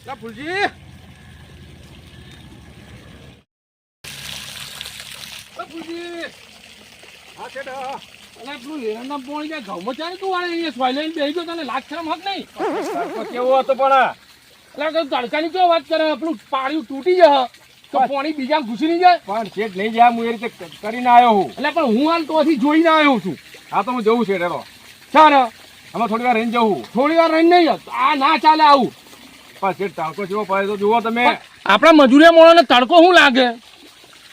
લા ફૂલજી, ફૂલજી, હા શેઠ. અલા પેલું લેરના પોણી જાય ઘઉંમાં ચાલે તું વાળે અહીંયા સોય લઈને બેસી ગયો, તને લાગ શરમ હક નહીં? તડકો કેવો હતો પણ અલા તો તડકાની કેવો વાત કરે, પેલું પાડ્યું તૂટી જાય તો પોણી બીજા ઘૂસી નહીં જાય. પણ શેઠ નહીં જાય, હું એ રીતે કરીને આવ્યો હું. એટલે પણ હું હાલ તોથી જોઈને આવ્યો છું. હા તો હું જવું શેઠ. એનો ચાલ અમે થોડી વાર રહીને જવું. થોડી વાર રહીને નહીં આ ના ચાલે આવું. પણ શેઠ તડકો જેવો પડે તો જુઓ તમે. આપણા મજૂરિયા મોણોને તડકો શું લાગે?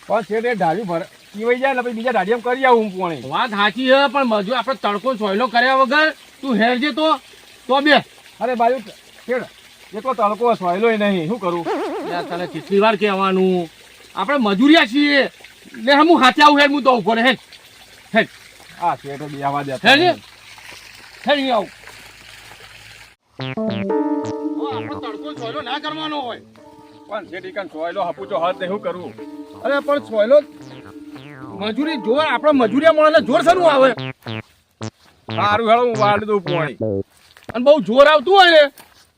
પણ શેઠ એ ઢાળી ભર પીવાઈ જાય ને પછી બીજા ઢાળીમાં કરી આવું હું પોણી. વાત સાચી છે, પણ મજૂર આપણે તડકો સોયલો કર્યા વગર તું હેરજે તો બે. અરે બાજુ શેઠ એટલો તડકો સોયલોય નહીં, શું કરું? યાર તને કેટલી વાર કહેવાનું, આપણે મજૂરિયા છીએ ને હું હાથે આવું હેડ, હું તો ઉભો રહે હેડ હેડ હા શેઠ બી આવા દે હેડ હેડ નહીં આવું. આપણે તડકો સોયલો ના કરવાનો હોય. પણ શેઠ ઈકન સોયલો હપુચો હાથ ને શું કરવું? અરે પણ સોયલો મજૂરી જોર, આપણે મજૂરિયા મોણાને જોર શરૂ આવે. સારું હેડો હું વાળ દઉં પોણી. અને બહુ જોર આવતું હોય ને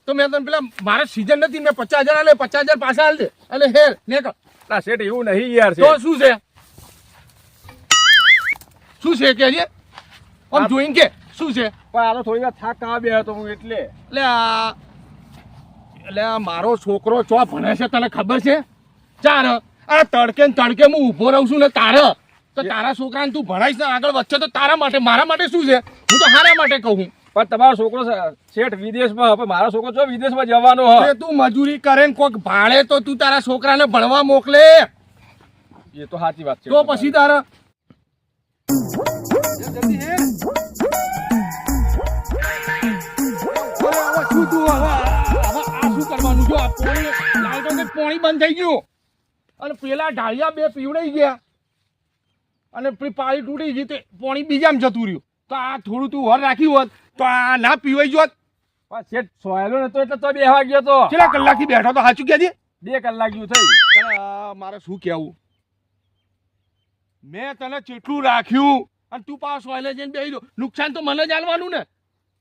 તો મેં તને પેલા મારે સીઝન નથી, મેં 50,000 આલે, 50,000 પાછા હાલ દે અને હેર નીકળ. ના શેઠ એવું નહીં યાર. તો શું છે? શું છે કે છે આમ જોઈને કે શું છે? પણ આ તો થોડી વાર થાક કાવા બે હતો હું એટલે. એટલે આ મારો છોકરો ચો ભણે છે તને ખબર છે? ચાર આ તડકે ને તડકે હું ઊભો રહું છું ને તારે તો તારા છોકરાને તું ભણાઈશ ને આગળ વચ્ચે તો તારા માટે, મારા માટે શું છે? હું તો હારા માટે કહું. પણ તમારો છોકરો શેઠ વિદેશમાં, હવે મારો છોકરો જો વિદેશમાં જવાનો હોય. તું મજૂરી કરે ને કોઈક ભાડે તો તું તારા છોકરાને ભણવા મોકલે. એ તો સાચી વાત છે. તો પછી તારા શું તું આ શું કરવાનું? જો આ પોણી બંધ થઈ ગયું અને પેલા ઢાળિયા બે પીવડાઈ ગયા અને પેલી પાળી તૂટી ગઈ, તે પોણી બીજામાં જતું રહ્યું. તો આ થોડું તું વર રાખ્યું હોત તો આ ના પીવાઈ જોત. પણ શેઠ સોયલો નતો એટલે તો બેહવા ગયો તો. કેટલા કલાકથી બેઠો તો સાચું કહેજે? 2 કલાક જેવું થયું. મારે શું કહેવું? મેં તને કેટલું રાખ્યું અને તું પાછો સોયલે જઈને બેસી દો. નુકસાન તો મને જ આલવાનું ને.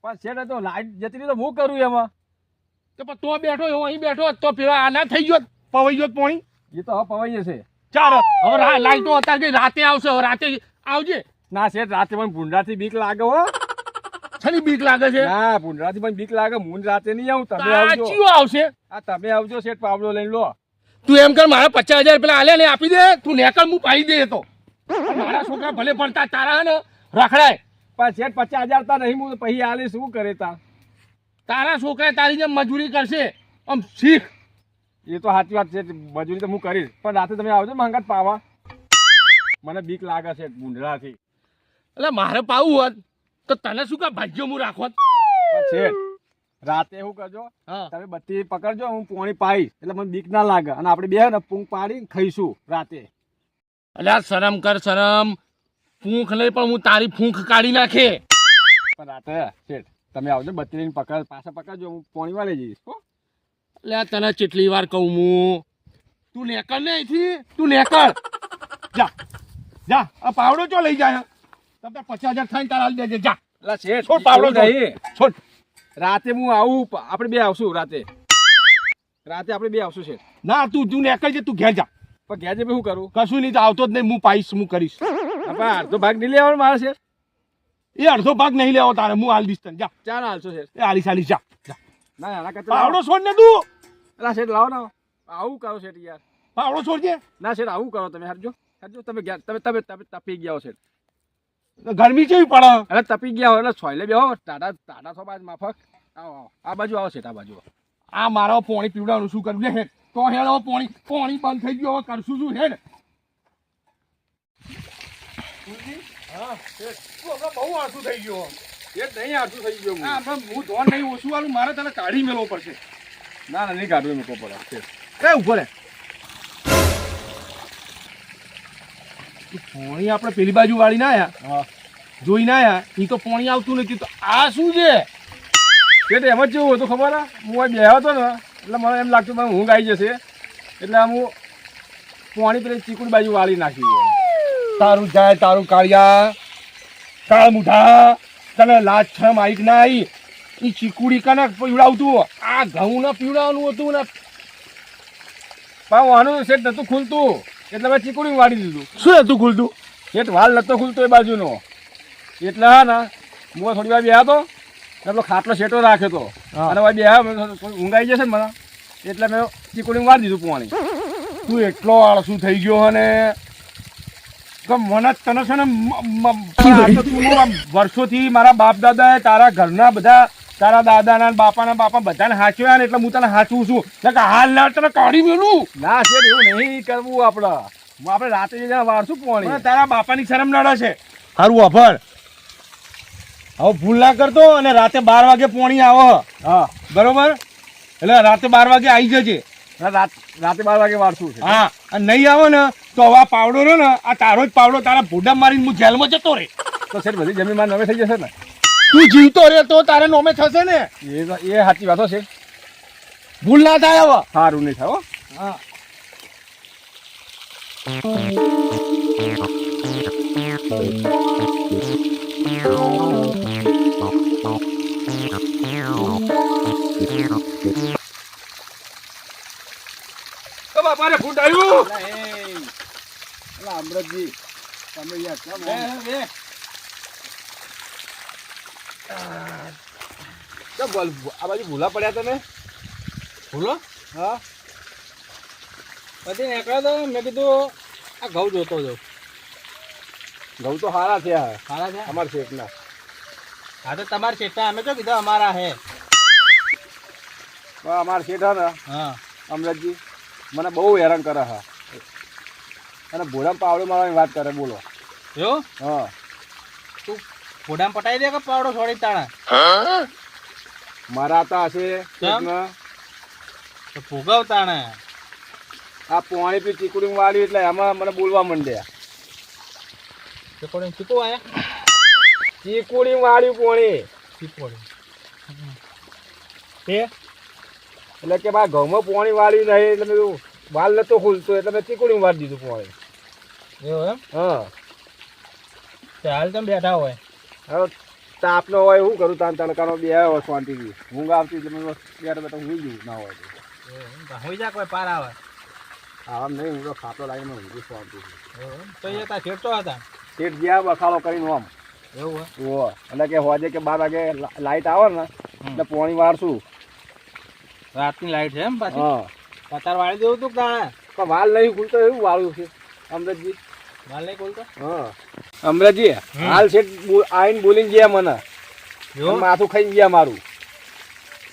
પણ શેઠ તો લાઈટ જતી રહી તો હું કરું એમાં. તો પણ તો બેઠો હું અહીં બેઠો તો પેલા આ ના થઈ ગયો, પવાઈ ગયો પોણી. એ તો હવે પવાઈ જશે. ચાલ હવે લાઈટો અત્યારે ગઈ, રાતે આવશે. હવે રાતે આવજે. ના શેઠ રાતે પણ ભૂંડાથી બીક લાગે હો. છની બીક લાગે છે? ના ભૂંડાથી પણ બીક લાગે. હું રાતે નહીં આવું, તમે આવજો. ચિયો આવશે? આ તમે આવજો શેઠ, પાવડો લઈને લો. તું એમ કર, મારા 50,000 પેલા આલે ને આપી દે. તું નેકળ હું પાડી દે. તો મારા છોકરા ભલે પડતા તારા ને રખડાય. પણ શેઠ 50,000 તા નહીં, હું પછી આલે શું કરે તા? તારા છોકરા તારી જેમ મજૂરી કરશે, આમ શીખ. એ તો સાચી વાત છે, મજૂરી તો હું કરીશ. પણ રાતે તમે આવજો મંગાત પાવા. મને બીક લાગે છે ભૂંડરાથી. એટલે મારે પાવું હોત તો તને શું કા ભાગ્યો હું રાખોત? શેઠ રાતે એવું કરજો, તમે બત્તી પકડજો, હું પોણી પાઈશ એટલે મને બીક ના લાગે. અને આપણે બે ને પૂંખ પાડી ખાઈશું રાતે. એટલે શરમ કર શરમ. ફૂંખ લઈ પણ હું તારી ફૂંખ કાઢી નાખે. પણ રાતે શેઠ તમે આવજો, બત્તી લઈને પકડ, પાછા પકડજો, હું પોણી વાળી જઈશ. એટલે તને કેટલી વાર કહું હું, તું નેકળ ને અહીંથી, તું નેકળ. જા જા, આ પાવડો ચો લઈ જાય. તમે 50,000 થઈને તારા હાલ દેજે. જા એટલે શેઠ છોડ પાવડો નહીં. છોડ. રાતે હું આવું, આપણે બે આવશું રાતે. રાતે આપણે બે આવશું શેઠ. ના તું નેકળ છે, તું ઘેર જા. પણ ઘેર જે શું કરું? કશું નહીં, તો આવતો જ નહીં. હું પાઈશ, હું કરીશ. અડધો ભાગ નહીં લેવાનો મારે શેઠ? એ અડધો ભાગ નહીં લેવો તારે, હું હાલ દઈશ તને. જા ચાલ હાલશો શેઠ. એ હાલી ચાલી જા. ના ના કચરા પાવડો છોડ ને તું. એટલે શેઠ લાવો ને, આવું કરો શેઠ યાર. પાવડો છોડજે. ના શેઠ આવું કરો તમે. હરજો હરજો, તમે તમે તપી ગયા હો શેઠ. ગરમી કેવી પડે? એટલે તપી ગયા હોય એટલે છોયલે બેહો. ટાટા ટાટા છો બાજ માફક. આવો આવો, આ બાજુ આવો શેઠ, આ બાજુ. આ મારો પોણી પીવડાવવાનું શું કરવું? હેડ તો હેડ. હવે પોણી બંધ થઈ ગયું, હવે કરશું શું? હેડ. હા શેઠ, બહુ આળસું થઈ ગયો. શેઠ નહીં આટલું થઈ ગયો. હું ધોન નહીં ઓછું વાળું, મારે તને કાઢી મેળવો પડશે. ના ના નહીં કાઢવું, મૂકો પડે શેઠ. એ ઉભો રે. પોણી આપણે પેલી બાજુ વાળી ના આયા, હા જોઈ ના આયા. એ તો પોણી આવતું નથી. તો આ શું છે? શેઠ એમ જ જેવું હતું ખબર? હું અહીં બેહ્યો હતો ને એટલે મને એમ લાગતું મને ઊંઘ આવી જશે, એટલે હું પોણી પેલી ચીકુડી બાજુ વાળી નાખી. તારું જાય તારું કાળિયા, કાળ મુઠા, તને લાજ શરમ આવી કે ના આવી? એ ચીકુડી કને પીવડાવતું આ ઘઉં ને પીવડાવવાનું હતું ને પણ વાનું શેઠ નતું ખુલતું એટલે મેં ચીકુડી વાળી દીધું. શું હતું ખુલતું? શેઠ વાલ નતો ખુલતો એ બાજુનો એટલે હા ને હું થોડી વાર બેહ્યા તો પેલો ખાટલો શેટો રાખ્યો તો હા. અને ભાઈ બેહ્યા ઊંઘાઈ જશે ને મને એટલે મેં ચીકુડી વાળી દીધું પાણી. તું એટલો આળસુ થઈ ગયો અને કે મને તને છે ને આ તો તું આમ વર્ષોથી મારા બાપ દાદાએ તારા ઘરના બધા તારા દાદાના બાપાના બાપા બધાને હાંચ્યા ને એટલે હું તને હાંચું છું ને કે હાલ ના તને કાઢી મેલું. ના શેઠ એવું નહીં કરવું આપણે રાતે જઈને વાળશું મને પાણી. તારા બાપાની શરમ નડે છે. સારું વાપર હવે ભૂલ ના કરતો અને રાતે 12 વાગે પોણી આવે હા બરોબર એટલે રાતે 12 વાગે આવી જજે. રાતે 12 વાગે વાળશું છે. હા અને નહીં આવે ને તો હવે આ પાવડો રહ્યો ને આ તારો જ પાવડો તારા ભૂડા મારીને હું જેલમાં જતો રહે. તો શેઠ બધી જમીન માં નવે થઈ જશે ને. તું જીવતો રહે તો તારે નોમે થશે ને. એ સાચી વાતો છે. ભૂલ ના થાય હવે. સારું નહીં થાય હો. હા બાપાને ફૂટ આવ્યું. અમૃતજી તમે યાર કેમ આ બાજુ ભૂલા પડ્યા તમે? ભૂલો હા પછી નીકળ્યો તો મેં કીધું આ ઘઉં જોતો જાઉં. ઘઉં તો સારા છે સારા છે. અમારા શેઠના. હા તો તમારે ચેતા અમે તો કીધું અમારા હે. અમારા શેઠ હા ને હા અમૃતજી મને બહુ હેરાન કરે હા અને ભોળા પાવડો મારવાની વાત કરે. બોલો જો હા તું ફોડામાં પટાઈ દે કે પાવડો છોડી તાણા મારા હતા હશે શેઠના. તો ભોગવ તાણે. આ પોણી પી ચીકુડી વાળી એટલે એમાં મને બોલવા માંડ્યા. ચીકોડી ચીકો આયા ચીકુડી વાળી પોણી ચીકોડી એટલે કે ભાઈ ઘઉંમાં પોણી વાળી નહીં એટલે મેં કીધું વાલ નતો ખુલતો એટલે મેં ચીકુડી વાળી દીધું પોણી. એવું એમ હા તે હાલ તમે બેઠા હોય. હવે તાપનો હોય શું કરું તાન તડકાનો બે આવ્યો શાંતિથી ઊંઘ આવતી એટલે મેં બેઠા બેઠા ઊંઘી ગયું ના હોય તો હોઈ જા કોઈ પાર આવે આમ નહીં ઊંઘો ખાટલો લાવીને ઊંઘી શાંતિથી. તો એ તા છેડતો હતા. શેઠ ગયા બખાડો કરીને આમ એવું ઓહો એટલે કે હોજે કે 12 વાગે લાઈટ આવે ને એટલે પોણી વાળશું. રાતની લાઈટ છે એમ પાછી. હા પતાર વાળી દેવું તું તાણે. પણ વાલ નહીં ખુલતો એવું વાળું છે અમૃતજી. માલ નહીં ખોલતો. હા અમૃતજી હાલ શેઠ આવીને બોલીને ગયા મને જો માથું ખાઈને ગયા મારું.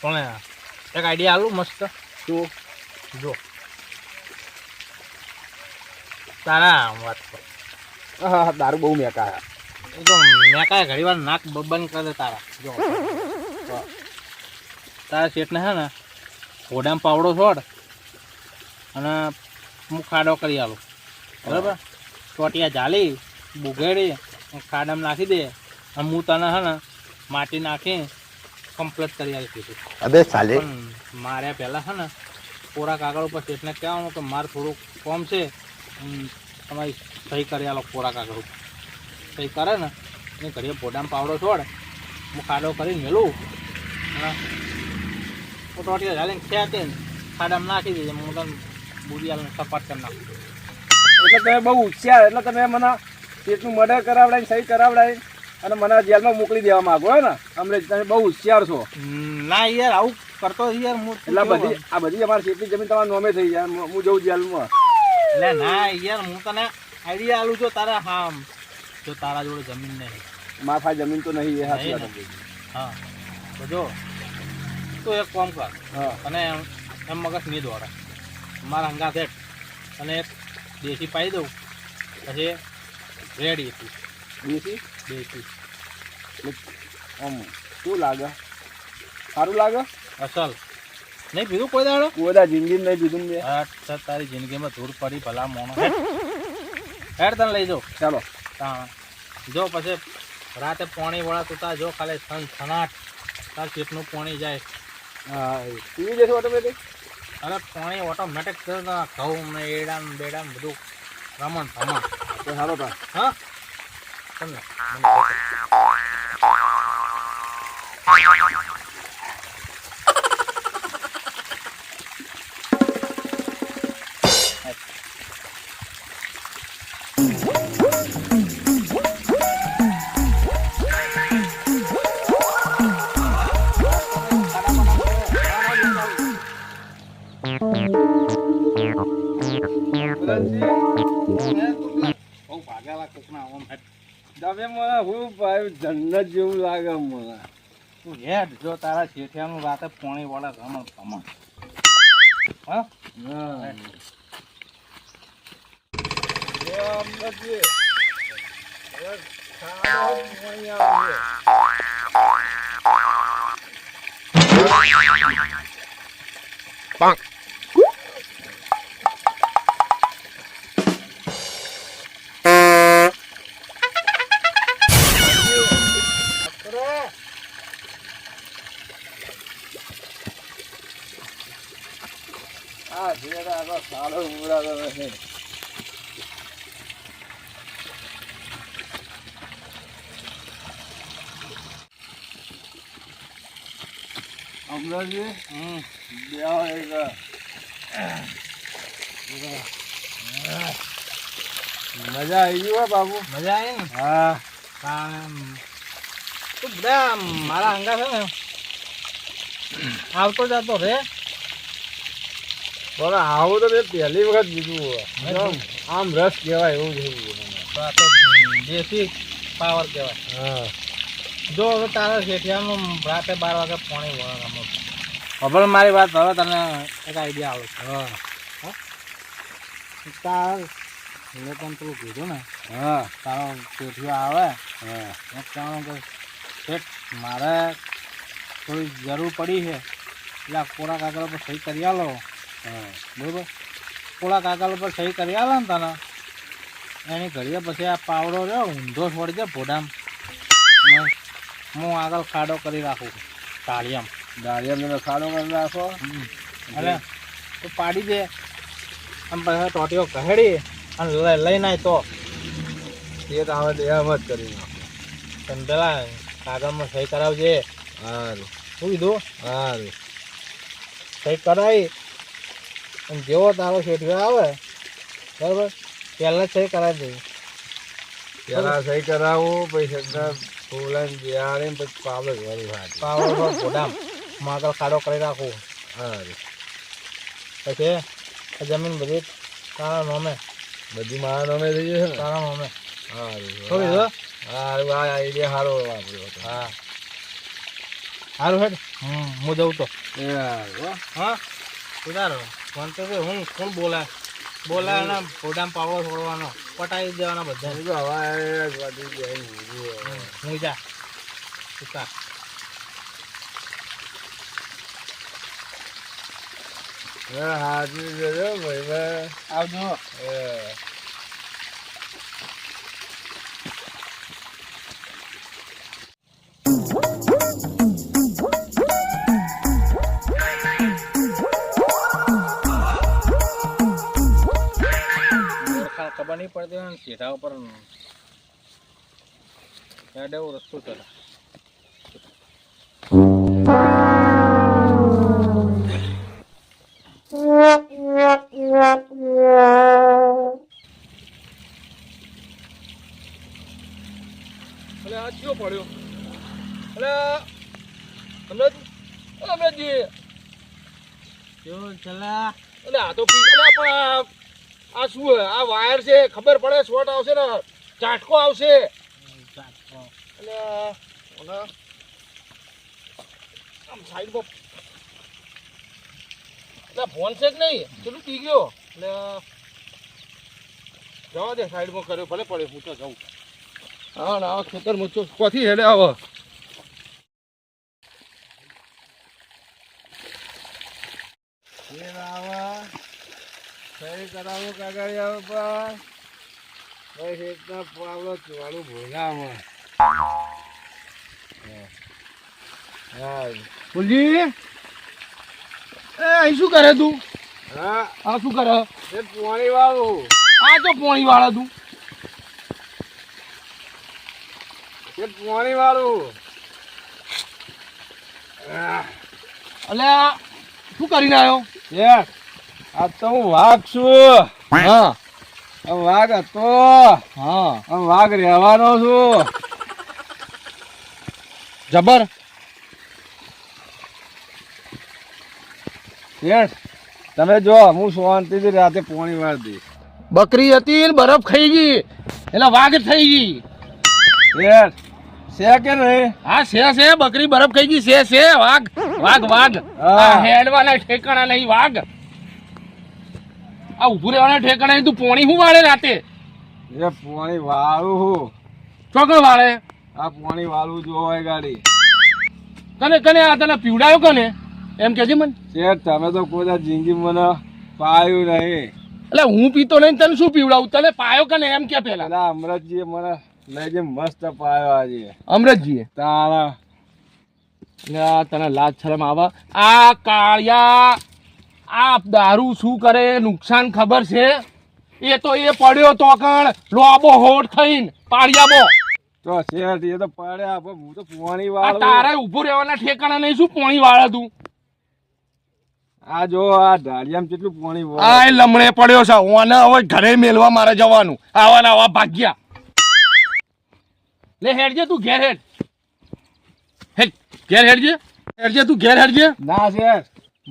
કોણ એક આઈડિયા આલું મસ્ત. શું જો તારા વાત કર. હા દારૂ બહુ મેકા. એ તો મેં કાંઈ ઘડી વાર નાક બંધ કરે તારા. જો તારા શેઠને હે ને ઘોડામાં પાવડો છોડ અને હું ખાડો કરી આલું બરાબર. ટોટિયા ઝાલી બુઘેડી ખાડામાં નાખી દે અને હું તને હે ને માટી નાખી કમ્પ્લીટ કરી આવી કીધું. અબે સાલે પણ મારે પહેલાં છે ને કોરા કાગળ ઉપર શેઠને કહેવાનું કે મારે થોડુંક કોમ છે તમારી સહી કરી આલો કોરા કાગળ ઉપર. સહી કરે ને એ ઘડીએ પોડામાં પાવડો છોડ હું ખાડો કરીને મેલું અને હું ટોટિયા ઝાલીને ખેંચીને ખાડામાં નાખી દઈએ. હું તને બુરિયાલને સપાટ કરી નાખું. એટલે તમે બહુ હોશિયાર એટલે તમે મને પેટનું મર્ડર કરાવડાવીને સહી કરાવડાવી અને મને જેલમાં મોકલી દેવા માંગો હે ને અમરેજ. તમે બહુ હોશિયાર છો. ના યાર આવું કરતો યાર હું. એટલે આ બધી અમારી શેઠની જમીન તમારા નોમે થઈ જાય હું જઉં જેલમાં. એટલે ના યાર હું તને આઈડિયા આલું જો તારા હા જો તારા જોડે જમીન નહીં. માફા જમીન તો નહીં એ સાચી વાત છે. હા તો જો તું એક કામ કર હા અને એમ મગજ નહીં દોડા મારા હંગા સેટ અને એક દેશી પાઈ દઉં પછી રેડી હતી દેશી દેશી આમ શું લાગે? સારું લાગે? અસલ નહીં પીધું કોઈ દાડો. બધા જિંદગી નહીં પીધું મેં. હા તારી જિંદગીમાં ધૂળ પડી ભલા મોણો હેડ તને લઈ જાઉં. ચાલો હા જો પછી રાતે પાણી વળા તું તા જો ખાલી સનાટ તાર ચેપનું પાણી જાય. હા પીવી જશો ઓટોમેટિક? અરે પાણી ઓટોમેટિક ઘઉં ને એડા ને બેડા ને બધું રમણ ભમણ. તો સારો તા. હા તમને બહુ ભાગેલા કોકના આમ હેડ તમે મને હું ભાઈ જન્નત જેવું લાગે મને. તું હેડ જો તારા શેઠિયાનું રાતે પોણી વળે રમણ ભમણ હા હા. એ આમ નથી. હવે ખાવા પોણી આવે. આ જેડા તો સારો ઉડાડો નથી. અમરાજી બેહો એક મજા આવી ગઈ હો બાબુ. મજા આવી ને હા તું બધા મારા અંગા છે ને આવતો જતો રે પણ આવું તો મેં પહેલી વખત કીધું. આમ રસ કહેવાય એવું થયું. તો આ તો દેશી પાવર કહેવાય. હા જો હવે તારા શેઠિયાનું રાતે 12 વાગે પોણી વળે રમો ખબર મારી વાત હવે તને એક આઈડિયા આવે છે. હા તાર મેં તને પેલું કીધું ને હા તારો શેઠિયો આવે હા એમ કહેવાનું કે શેઠ મારે થોડી જરૂર પડી છે એટલે આ કોરા કાગળ પર સહી કરી આલો. હા બરાબર કોરા કાગળ પર સહી કરી આલો ને તને એની ઘડીએ પછી આ પાવડો રહ્યો ઊંધો છોડી દે ભોડામાં હું આગળ ખાડો કરી રાખું તાળિયામ દાળિયા મેં ખાડો કરી રાખો. અને તું પાડી દે આમ પછી ટોટીઓ કહેડી અને લઈને આય તો એ તો આવે તો એમ જ કરી નાખો. તમે પેલા કાગળમાં સહી કરાવજે. સારું શું કીધું સારું. સહી કરાવી અને જેવો તારો શેઠિયો આવે બરાબર પહેલાં જ સહી કરાવી દે. પેલા સહી કરાવું પછી સગા ફૂલાને બિહાડીને પછી પાવડો ઘરું હાથ. પાવડો પર ભોડામ હું આગળ ખાડો કરી રાખું. સારું પછી આ જમીન બધી તારા નોમે બધી મારા નામે થઈ જશે ને. તારા નોમે સારું શું કીધું સારું. આ આઈડિયા સારો વાપર્યો હતો. હા સારું હેડ હું જઉં તો એ સારું. હા સુધારો ફોન તો હું કોણ બોલાય ને ભોડામ પાવડો છોડવાનો પટાવી દેવાના બધા હું તો હવા બધી જાય. હું જા સુતા હાજરી દેજો ભાઈ. આવજો. ખબર નહીં પડતી હોય ને સીધા ઉપર હેડ એવો રસ્તો છે. એટલે આ કયો પડ્યો એટલે અમરાજી કેવું ચલા એટલે આ તો પી એટલે પણ આ શું હે? આ વાયર છે ખબર પડે શોર્ટ આવશે ને ઝાટકો આવશે એટલે આમ સાઈડમાં એટલે ફોન છે કે નહીં પેલું પી ગયો એટલે જવા દે સાઈડમાં કર્યો ભલે પડે હું તો જાઉં. હા ના આ ખેતરમાં કોથી હેડે આવો સહી કરાવો કાગળિયા ઉપર બસ એકદમ પાવડો ચોળું ભોગામાં. હા ફૂલજી એ અહીં શું કરે તું? હા આ શું કરે? એ પાણી વાળું. આ તો પોણી વાળા તું એ પાણી વાળું. એટલે શું કરીને આવ્યો? આ તો હું વાઘ છું. હા આ વાઘ હતો. હા આ વાઘ રહેવાનો છું. જબર શેઠ તમે જો હું શાંતિથી રાતે પાણી વાળી દઈશ. બકરી હતી ને બરફ ખાઈ ગઈ એટલે વાઘ થઈ ગઈ. શેઠ છે કે નહીં? હા છે બકરી બરફ ખાઈ ગઈ છે વાઘ વાઘ વાઘ. હા. આ હેડવાના ઠેકાણા નહીં વાઘ. આ ઉભું રહેવાના ઠેકાણા નહીં. તું પોણી શું વાળે રાતે? એ પાણી વાળું હું. ચોકડ વાળે? આ પાણી વાળું જો હોય ગાડી. કને આ તને પીવડાયો કને એમ કેજે મને. શેઠ તમે તો કોઈ જિંદગી મને પાયું નહીં. એટલે હું પીતો નહીં તને શું પીવડાવું? તને પાયો કને એમ કે પેલા? પેલા અમરતજીએ મને લઈ જઈ મસ્ત પાયો આજે. અમરતજીએ? તારા યા, તને લાજ શરમ આવે? આ કાળિયા આ દારૂ શું કરે નુકસાન ખબર છે? એ તો એ પડ્યો તો કણ લોબો હોટ થઈને પાડિયાબો. તો શેઠ એ તો પડ્યા પણ હું તો પાણી આ વાળું. તારે ઊભું રહેવાના ઠેકાણા નહીં. શું પોણી વાળે તું? આ જો આ ઢાળિયામાં કેટલું પાણી આ વાળે. એ લમણે પડ્યો છે. ઓને હવે ઘરે મેલવા મારે જવાનું. આવા ને આવા ભાગ્યા. લે હેડજે તું ઘેર હેડ. હેડ ઘેર હેડજે. હેડજે તું ઘેર હેડજે. ના શેઠ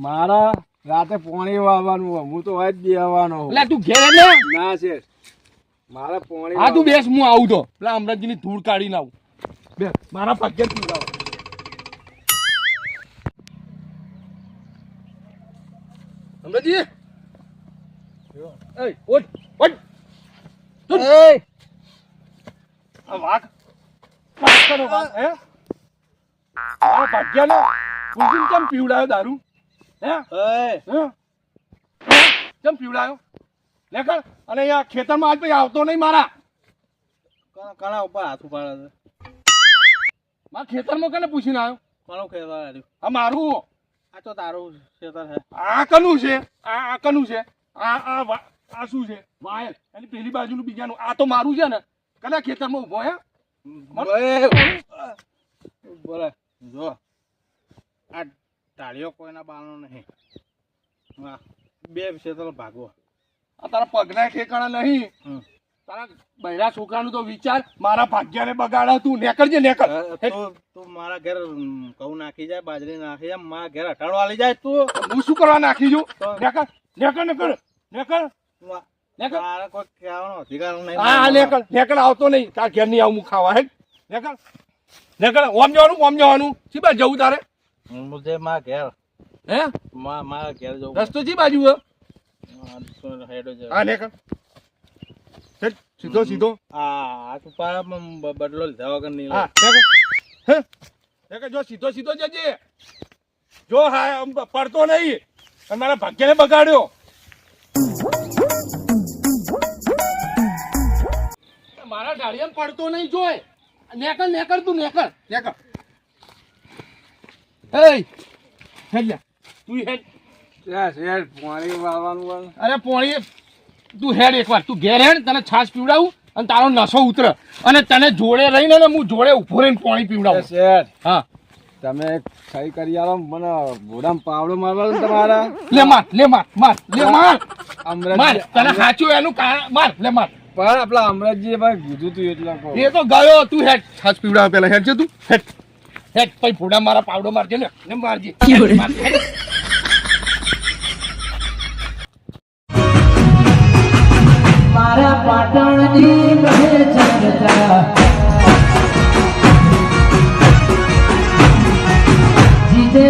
મારા રાતે પાણી વાળવાનું હોય. હું તો હોય જ બેહવાનો હોઉં. એટલે તું ઘેર હેડ ને. ના શેઠ મારા પાણી હા તું બેસ, હું આવું તો પેલા અમરતજીની ધૂળ કાઢીને આવું. બે મારા ભાગ્યા પીવડાવો. અમરતજી એય ઓટ ઓટ એય આ વાઘ પાછળનો વાઘ હે આ ભાગ્યાને કુલજીન કેમ પીવડાયો દારૂ? હે હે કેમ પીવડાયો? લેકર અને અહીંયા ખેતરમાં આજ પછી આવતો નહીં મારા. કણા ઉપર હાથ ઉપાડે છે? મારા ખેતરમાં કને પૂછીને આવ્યો? કોનું ખેતર હાર્યું? આ મારું. આ તો તારું ખેતર છે. આ કનું છે? આ કનું છે? આ શું છે? વાયર એની પેલી બાજુનું બીજાનું. આ તો મારું છે ને. કના ખેતરમાં ઊભો હે? બોલે જો આ ટાળીઓ કોઈના બાળનો નહીં. હા બે ખેતર ભાગવો. આ તારા પગના ઠેકાણા નહીં. તારા બૈરા છોકરાનું તો વિચાર. મારા ભાગ્યાને બગાડા તું. નેકળજે નેકળ. તું મારા ઘેર ઘઉં નાખી જાય, બાજરી નાખી જાય, મારા ઘેર અટાણો આલી જાય. તું હું શું કરવા નાખી છું? નેકળ નેકળ નેકળ નેકળ નેકળ. મારા કોઈ કહેવાનો અધિકાર નહીં. હા નેકળ નેકળ આવતો નહીં. તાર ઘેર નહીં આવું હું ખાવા. હે નેકળ નેકળ. ઓમ જવાનું શી બાજુ જવું તારે? મુજે મારા ઘેર હે મારા ઘેર જવું. રસ્તો શી બાજુ હે? હેડો છે. હા નેકળ સીધો સીધો. આ તું પારા બદલો લીધા વગર નહીં. હા નેકળ હે નેકળ. જો સીધો સીધો જજે. જો હા આમ પડતો નહીં. અને મારા ભાગ્યને બગાડ્યો. મારા ઢાળિયામાં પડતો નહીં. જોય નેકળ નેકળ તું નેકળ નેકળ. એય હેડ લે તું હેડ. શેઠ પાણી વાળવાનું હોય. અરે પોણી તું હેડ એકવાર. તું ઘેર હેડ. તને છાશ પીવડાવું અને તારો નશો ઉતરે. અને તને જોડે રહીને ને હું જોડે ઉભો રહીને પાણી પીવડાવું. શેઠ હા તમે સહી કરી આવો મને ઘોડામાં પાવડો મારવાનો તમારા. લે માર લે માર માર લે માર અમરતજી માર. તને સાચું એનું કારણ માર લે માર. પણ આપલા અમરતજીએ ભાઈ કીધું તું એટલે કહું. એ તો ગયો. તું હેડ છાશ પીવડાવ પેલા. હેડ છે તું હેડ હેડ. પછી ફોડા મારા પાવડો મારજે ને મારજે. માર, હેડ. મારા પાટણની કહે જનતા જીતે